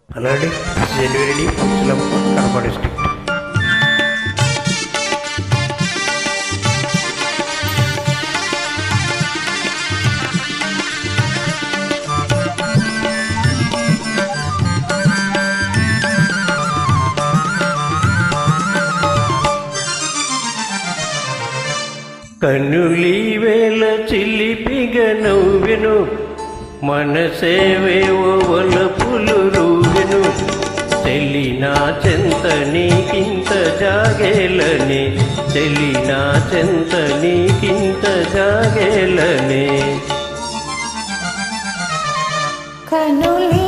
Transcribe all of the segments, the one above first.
Already, January Karma district. కన్నులీ వేళ చిలిపిగ నవ్వెను మనసేవేవో వలపులు రూవెను తెలినా చెంత నీకింత జాగేలని తెలినా చెంత నీకింత జాగేలని కన్నులీ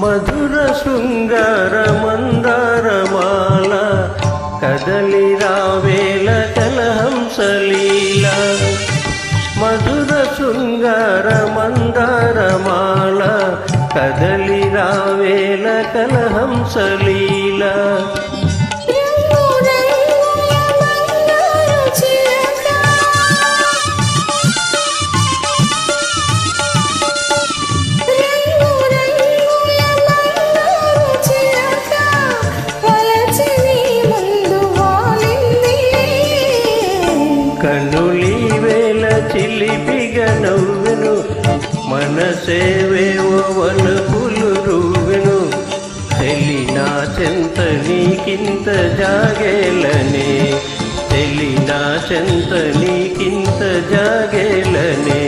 మధుర శృంగార మందారమాల కదలి రావేల కలహంసలీల మధుర శృంగార మందారమాల కదలి రావేల కలహంసలీల కన్నులీ వేళ చిలిపిగ నవ్వెను మనసేవేవో వలపులు రూవెను తెలినా చెంత నీకింత జాగేలని తెలినా చెంత నీకింత జాగేలని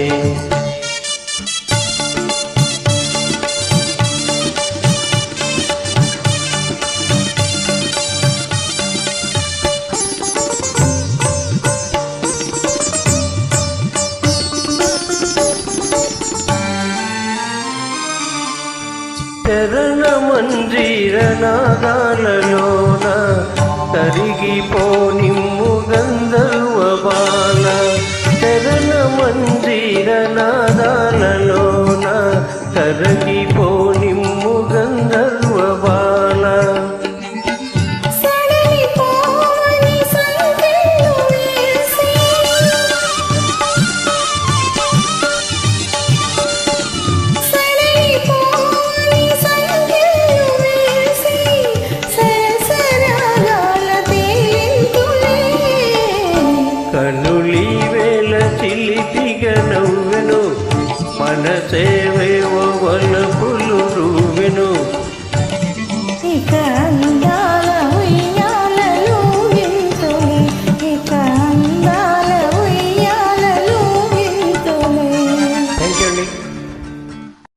చరణ మంజీర నాదాలలోన కరిగిపోనిమ్ము గంధర్వ బాల చరణ మంజీర నాదాలలోన కరిగిపోనిమ్ము గంధర్వ బాల కన్నులీ వేళ చిలిపిగ నవ్వెను మనసేవేవో వలపులు రూవెను